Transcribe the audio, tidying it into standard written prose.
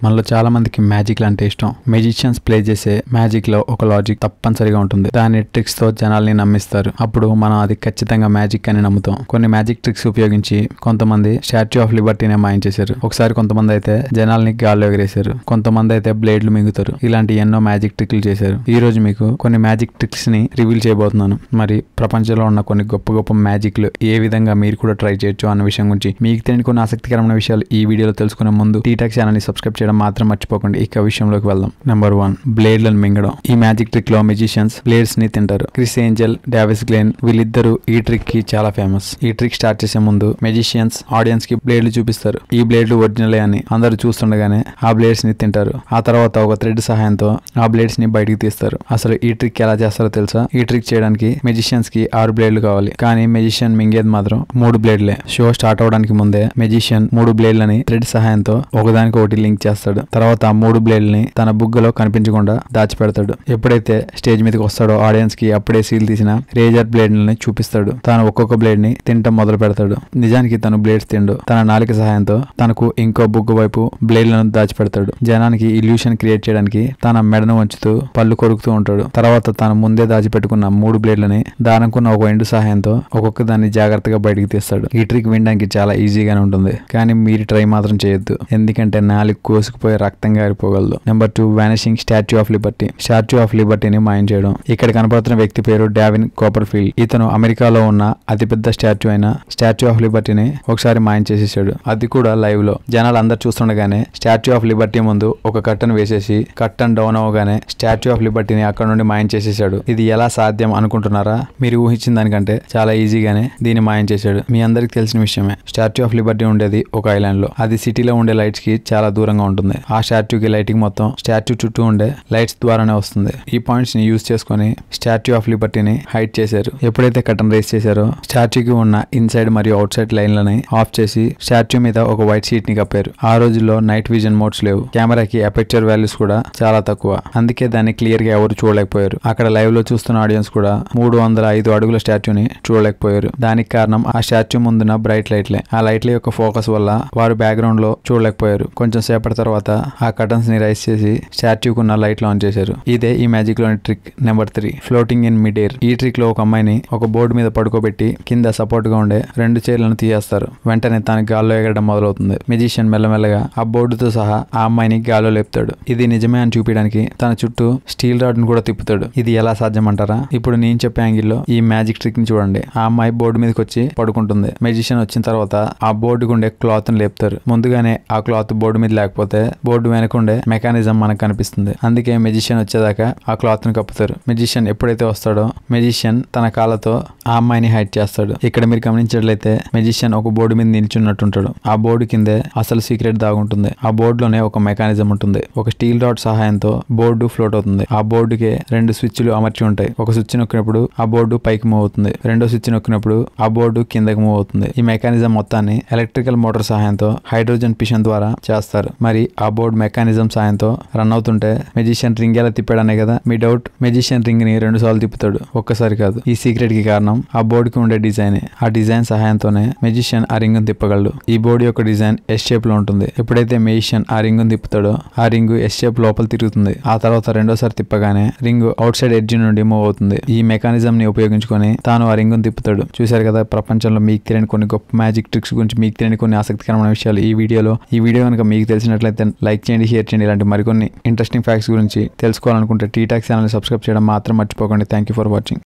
మనలో చాలా మందికి మ్యాజిక్ అంటే ఇష్టం. మెజిషియన్స్ ప్లే చేసే మ్యాజిక్ లో ఒక లాజిక్ తప్పనిసరిగా ఉంటుంది. దాని ట్రిక్స్ తో జనాల్ని నమ్మిస్తారు. అప్పుడు మనం అది ఖచ్చితంగా మ్యాజిక్ అని నమ్ముతాం. కొన్ని మ్యాజిక్ ట్రిక్స్ ఉపయోగించి కొంతమంది స్టాచ్యూ ఆఫ్ లిబర్టీని మాయించేశారు. ఒకసారి కొంతమంది అయితే జనాల్ని గాల్లో ఎగరేశారు. కొంతమంది అయితే బ్లేడ్లు మింగుతారు. ఇలాంటి ఎన్నో మ్యాజిక్ ట్రిక్లు చేశారు. ఈ రోజు మీకు కొన్ని మ్యాజిక్ ట్రిక్స్ ని రివీల్ చేయబోతున్నాను. మరి ప్రపంచంలో ఉన్న కొన్ని గొప్ప గొప్ప మ్యాజిక్లు ఏ విధంగా మీరు కూడా ట్రై చేయొచ్చు అన్న విషయం గురించి మీకు తెలియని కొన్ని ఆసక్తికరమైన విషయాలు ఈ వీడియోలో తెలుసుకునే ముందు టీటాక్ ఛానల్ ని సబ్స్క్రైబ్ చేయడం మాత్రం మర్చిపోకండి. ఇక విషయంలోకి వెళ్దాం. నెంబర్ 1, బ్లేడ్లను మింగడం. ఈ మ్యాజిక్ ట్రిక్ లో మెజిషియన్స్ బ్లేడ్స్ ని తింటారు. క్రిస్ ఏంజల్, డావిస్ గ్లెన్ వీళ్ళిద్దరూ ఈ ట్రిక్ కి చాలా ఫేమస్. ఈ ట్రిక్ స్టార్ట్ చేసే ముందు మెజిషియన్స్ ఆడియన్స్ కి బ్లేడ్లు చూపిస్తారు. ఈ బ్లేడ్లు ఒరిజినలే అని అందరూ చూస్తుండగానే ఆ బ్లేడ్స్ ని తింటారు. ఆ తర్వాత ఒక థ్రెడ్ సహాయంతో ఆ బ్లేడ్స్ ని బయటికి తీస్తారు. అసలు ఈ ట్రిక్ ఎలా చేస్తారో తెలుసా? ఈ ట్రిక్ చేయడానికి మెజిషియన్స్ కి 6 బ్లేడ్లు కావాలి. కానీ మెజిషియన్ మింగేది మాత్రం 3 బ్లేడ్లే. షో స్టార్ట్ అవడానికి ముందే మెజిషియన్ 3 బ్లేడ్లని థ్రెడ్ సహాయంతో ఒకదానికి ఒకటి లింక్ చేస్తాడు. తర్వాత ఆ 3 బ్లేడ్లని తన బుగ్గలో కనిపించకుండా దాచిపెడతాడు. ఎప్పుడైతే స్టేజ్ మీదకి వస్తాడో ఆడియన్స్ కి అప్పుడే సీల్ తీసిన రేజర్ బ్లేడ్లని చూపిస్తాడు. తాను ఒక్కొక్క బ్లేడ్ ని తినటం మొదలు పెడతాడు. నిజానికి తను బ్లేడ్స్ తిండు. తన నాలిక సహాయంతో తనకు ఇంకో బుగ్గ వైపు బ్లేడ్లను దాచిపెడతాడు. జనానికి ఇల్యూషన్ క్రియేట్ చేయడానికి తన మెడను వంచుతూ పళ్ళు కొరుకుతూ ఉంటాడు. తర్వాత తాను ముందే దాచిపెట్టుకున్న 3 బ్లేడ్లని దానకున్న ఒక ఎండు సహాయంతో ఒక్కొక్క దాన్ని జాగ్రత్తగా బయటికి తీస్తాడు. ఈ ట్రిక్ వినడానికి చాలా ఈజీగానే ఉంటుంది. కానీ మీరు ట్రై మాత్రం చేయొద్దు. ఎందుకంటే నాలుగు కోసుకుపోయి రక్తం గారిపోగలదు. Number 2, vanishing statue of liberty. Statue of లిబర్టీని మాయం చేయడం. ఇక్కడ కనపడుతున్న వ్యక్తి పేరు డావిన్ కోపర్ఫీల్డ్. ఇతను అమెరికాలో ఉన్న అతిపెద్ద స్టాచ్యూ అయిన స్టాచ్యూ ఆఫ్ లిబర్టీని ఒకసారి మాయం చేసేసాడు. అది కూడా లైవ్ లో. జనాలు అందరు చూస్తుండగానే స్టాచ్యూ ఆఫ్ లిబర్టీ ముందు ఒక కట్టను వేసేసి కట్టన్ డౌన్ అవగానే స్టాచ్యూ ఆఫ్ లిబర్టీని అక్కడ నుండి మాయం చేసేసాడు. ఇది ఎలా సాధ్యం అనుకుంటున్నారా? మీరు ఊహించిన దానికంటే చాలా ఈజీగానే దీన్ని మాయం చేశాడు. మీ అందరికి తెలిసిన విషయమే. స్టాచ్యూ ఆఫ్ లిబర్టీ ఉండేది ఒక ఐలాండ్ లో. అది సిటీలో ఉండే లైట్స్ కి చాలా దూరంగా ఉంటుంది. ఆ స్టాచ్యూకి లైటింగ్ మొత్తం స్టాచ్యూ చుట్టూ ఉండే లైట్స్ ద్వారానే వస్తుంది. ఈ పాయింట్స్ ని యూజ్ చేసుకుని స్టాచ్యూ ఆఫ్ లిబర్టీని హైడ్ చేశారు. ఎప్పుడైతే కట్టన్ రేస్ చేశారో స్టాచ్యూకి ఉన్న ఇన్సైడ్ మరియు అవుట్ సైడ్ లైన్లని ఆఫ్ చేసి స్టాచ్యూ మీద ఒక వైట్ షీట్ ని కప్పారు. ఆ రోజుల్లో నైట్ విజన్ మోడ్స్ లేవు. కెమెరాకి అపెక్చర్ వాల్యూస్ కూడా చాలా తక్కువ. అందుకే దాన్ని క్లియర్ గా ఎవరు చూడలేకపోయారు. అక్కడ లైవ్ లో చూస్తున్న ఆడియన్స్ కూడా 305 అడుగుల స్టాచ్యూని చూడలేకపోయారు. దానికి కారణం ఆ స్టాచ్యూ ముందున్న బ్రైట్ లైట్లే. ఆ లైట్ల యొక్క ఫోకస్ వల్ల వారు బ్యాక్గ్రౌండ్ లో చూడలేకపోయారు. కొంచెం సేపటి తర్వాత ఆ కర్టన్స్ ని రైస్ చేసి స్టాచ్యూకు ఉన్న లైట్లు ఆన్ చేశారు. ఇదే ఈ మ్యాజిక్ లోని trick. Number 3, floating in mid air. ఈ ట్రిక్ లో ఒక అమ్మాయిని ఒక బోర్డు మీద పడుకోబెట్టి కింద సపోర్ట్ గా ఉండే 2 చైర్లను తీయేస్తారు. వెంటనే తన గాల్లో ఎగరడం మొదలవుతుంది. మెజిషియన్ మెల్లమెల్లగా ఆ బోర్డుతో సహా ఆ అమ్మాయిని గాల్లో లేపుతాడు. ఇది నిజమే అని చూపించడానికి తన చుట్టూ స్టీల్ రాడ్ ను కూడా తిప్పుతాడు. ఇది ఎలా సాధ్యం అంటారా? ఇప్పుడు నేను చెప్పే యాంగిల్లో ఈ మ్యాజిక్ ట్రిక్ ని చూడండి. ఆ అమ్మాయి బోర్డు మీదకి వచ్చి పడుకుంటుంది. మెజిషియన్ వచ్చిన తర్వాత ఆ బోర్డుకు ఉండే క్లాత్ ని లేపుతారు. ముందుగానే ఆ క్లాత్ బోర్డు మీద లేకపోతే బోర్డు వెనకుండే మెకానిజం మనకు కనిపిస్తుంది. అందుకే మెజిషియన్ వచ్చేదాకా ఆ క్లాత్ ని కప్పుతారు. మెజిషియన్ ఎప్పుడైతే వస్తాడో మెజిషియన్ తన కాళ్ళతో ఆ అమ్మాయిని హైడ్ చేస్తాడు. ఇక్కడ మీరు గమనించినట్లయితే మెజిషియన్ ఒక బోర్డు మీద నిల్చున్నట్టుంటాడు. ఆ బోర్డు కిందే అసలు సీక్రెట్ దాగుంటుంది. ఆ బోర్డులోనే ఒక మెకానిజం ఉంటుంది. ఒక స్టీల్ రాడ్ సహాయంతో బోర్డు ఫ్లోట్ అవుతుంది. ఆ బోర్డుకి 2 స్విచ్లు అమర్చి ఉంటాయి. ఒక స్విచ్ నొక్కినప్పుడు ఆ బోర్డు పైకి మూవ్ అవుతుంది. రెండో స్విచ్ నొక్కినప్పుడు ఆ బోర్డు కిందకి మూవ్ అవుతుంది. ఈ మెకానిజం మొత్తాన్ని ఎలక్ట్రికల్ మోటార్ సహాయంతో హైడ్రోజన్ ఫిషన్ ద్వారా చేస్తారు. మరి ఆ బోర్డు మెకానిజం సహాయంతో రన్ అవుతుంటే మెజిషియన్ రింగ్ ఎలా తిప్పాడనే కదా మీ డౌట్. మెజిషియన్ రింగ్ ని 2 సార్లు తిప్పుతాడు, ఒక్కసారి కాదు. ఈ సీక్రెట్ కి కారణం ఆ బోర్డు కి ఉండే డిజైన్. ఆ డిజైన్ సహాయంతోనే మెజిషియన్ ఆ రింగ్ తిప్పగలడు. ఈ బోర్డు యొక్క డిజైన్ ఎస్ షేప్ లో ఉంటుంది. ఎప్పుడైతే మెజిషియన్ ఆ రింగ్ తిప్పుతాడో ఆ రింగ్ ఎస్ షేప్ లోపల తిరుగుతుంది. ఆ తర్వాత రెండోసారి తిప్పగానే రింగ్ అవుట్ సైడ్ ఎడ్జ్ నుండి మూవ్ అవుతుంది. ఈ మెకానిజం ని ఉపయోగించుకొని తాను ఆ రింగ్ తిప్పుతాడు. చూశారు కదా, ప్రపంచంలో మీకు తెలియని కొన్ని గొప్ప మ్యాజిక్ ట్రిక్స్ గురించి మీకు తెలియని కొన్ని ఆసక్తికరమైన విషయాలు ఈ వీడియోలో. ఈ వీడియో కనుక మీకు తెలిసినట్లయితే లైక్ చేయండి, షేర్ చేయండి. ఇలాంటి మరికొన్ని ఇంట్రెస్టింగ్ ఫ్యాక్ట్స్ గురించి తెలుసుకోవాలనుకుంటే టీటాక్ ఛానల్ ని సబ్స్క్రైబ్ చేయడం మాత్రం మర్చిపోకండి. Thank you for watching.